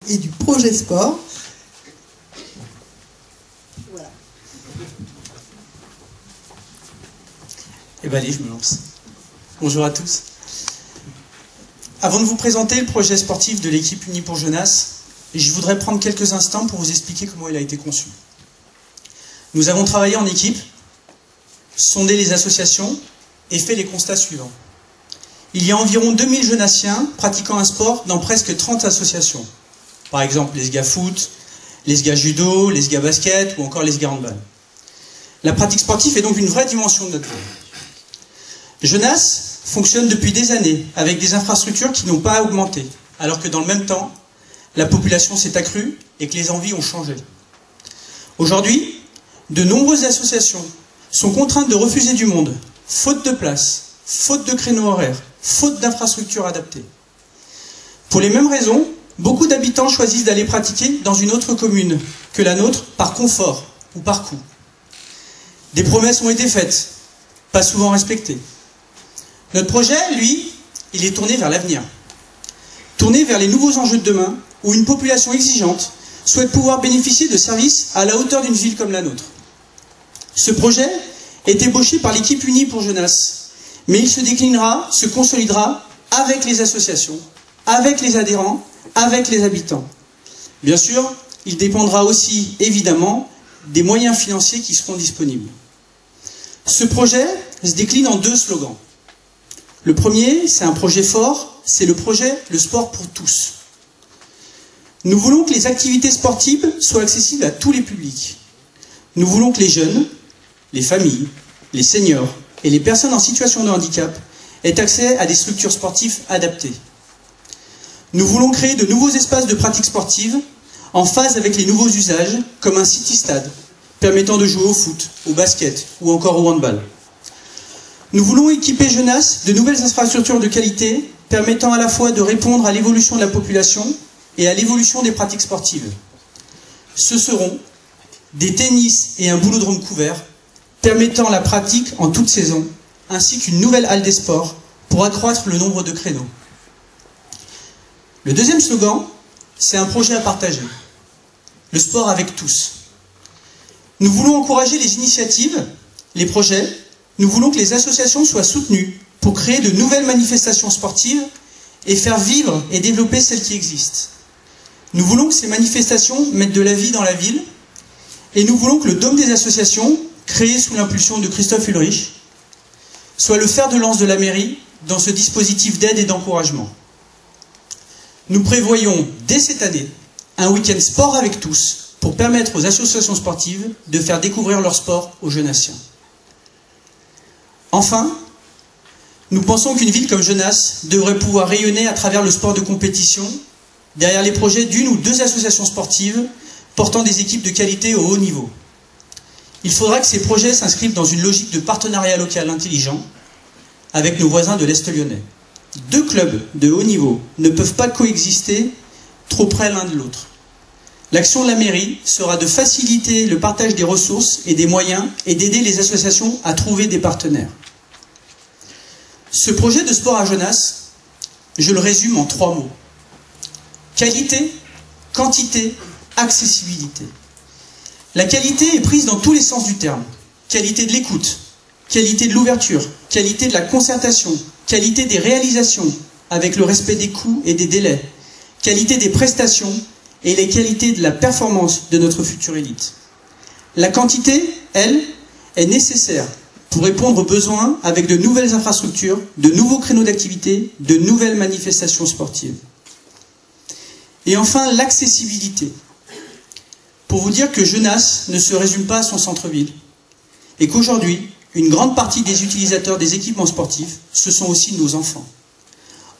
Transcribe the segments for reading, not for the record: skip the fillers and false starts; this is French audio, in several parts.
et du projet sport. Voilà. Et bien allez, je me lance. Bonjour à tous. Avant de vous présenter le projet sportif de l'équipe Unie pour Genasse, je voudrais prendre quelques instants pour vous expliquer comment il a été conçu. Nous avons travaillé en équipe, sondé les associations et fait les constats suivants. Il y a environ 2000 Genassiens pratiquant un sport dans presque 30 associations. Par exemple, les SGA foot, les SGA judo, les SGA basket ou encore les SGA handball. La pratique sportive est donc une vraie dimension de notre vie. Genasse fonctionne depuis des années avec des infrastructures qui n'ont pas augmenté, alors que dans le même temps, la population s'est accrue et que les envies ont changé. Aujourd'hui, de nombreuses associations sont contraintes de refuser du monde, faute de place, faute de créneaux horaires, faute d'infrastructures adaptées. Pour les mêmes raisons, beaucoup d'habitants choisissent d'aller pratiquer dans une autre commune que la nôtre par confort ou par coût. Des promesses ont été faites, pas souvent respectées. Notre projet, lui, il est tourné vers l'avenir. Tourné vers les nouveaux enjeux de demain, où une population exigeante souhaite pouvoir bénéficier de services à la hauteur d'une ville comme la nôtre. Ce projet est ébauché par l'équipe Unie pour Genasse, mais il se déclinera, se consolidera avec les associations, avec les adhérents, avec les habitants. Bien sûr, il dépendra aussi, évidemment, des moyens financiers qui seront disponibles. Ce projet se décline en 2 slogans. Le premier, c'est un projet fort, c'est le projet « Le sport pour tous ». Nous voulons que les activités sportives soient accessibles à tous les publics. Nous voulons que les jeunes, les familles, les seniors et les personnes en situation de handicap aient accès à des structures sportives adaptées. Nous voulons créer de nouveaux espaces de pratique sportive en phase avec les nouveaux usages, comme un city-stade, permettant de jouer au foot, au basket ou encore au handball. Nous voulons équiper Genasse de nouvelles infrastructures de qualité, permettant à la fois de répondre à l'évolution de la population et à l'évolution des pratiques sportives. Ce seront des tennis et un boulodrome couvert, permettant la pratique en toute saison, ainsi qu'une nouvelle halle des sports pour accroître le nombre de créneaux. Le deuxième slogan, c'est un projet à partager. Le sport avec tous. Nous voulons encourager les initiatives, les projets. Nous voulons que les associations soient soutenues pour créer de nouvelles manifestations sportives et faire vivre et développer celles qui existent. Nous voulons que ces manifestations mettent de la vie dans la ville et nous voulons que le Dôme des associations, créé sous l'impulsion de Christophe Ulrich, soit le fer de lance de la mairie dans ce dispositif d'aide et d'encouragement. Nous prévoyons dès cette année un week-end sport avec tous pour permettre aux associations sportives de faire découvrir leur sport aux Genassiens. Enfin, nous pensons qu'une ville comme Genasse devrait pouvoir rayonner à travers le sport de compétition, derrière les projets d'une ou 2 associations sportives portant des équipes de qualité au haut niveau. Il faudra que ces projets s'inscrivent dans une logique de partenariat local intelligent avec nos voisins de l'Est lyonnais. 2 clubs de haut niveau ne peuvent pas coexister trop près l'un de l'autre. L'action de la mairie sera de faciliter le partage des ressources et des moyens et d'aider les associations à trouver des partenaires. Ce projet de sport à Genasse, je le résume en 3 mots. Qualité, quantité, accessibilité. La qualité est prise dans tous les sens du terme. Qualité de l'écoute, qualité de l'ouverture, qualité de la concertation, qualité des réalisations avec le respect des coûts et des délais, qualité des prestations et les qualités de la performance de notre future élite. La quantité, elle, est nécessaire pour répondre aux besoins avec de nouvelles infrastructures, de nouveaux créneaux d'activité, de nouvelles manifestations sportives. Et enfin, l'accessibilité. Pour vous dire que Genasse ne se résume pas à son centre-ville et qu'aujourd'hui, une grande partie des utilisateurs des équipements sportifs, ce sont aussi nos enfants.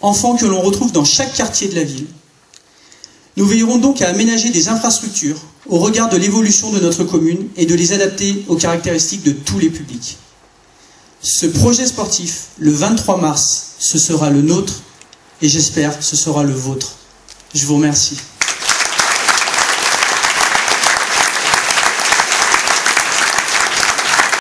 Enfants que l'on retrouve dans chaque quartier de la ville. Nous veillerons donc à aménager des infrastructures au regard de l'évolution de notre commune et de les adapter aux caractéristiques de tous les publics. Ce projet sportif, le 23 mars, ce sera le nôtre et j'espère ce sera le vôtre. Je vous remercie.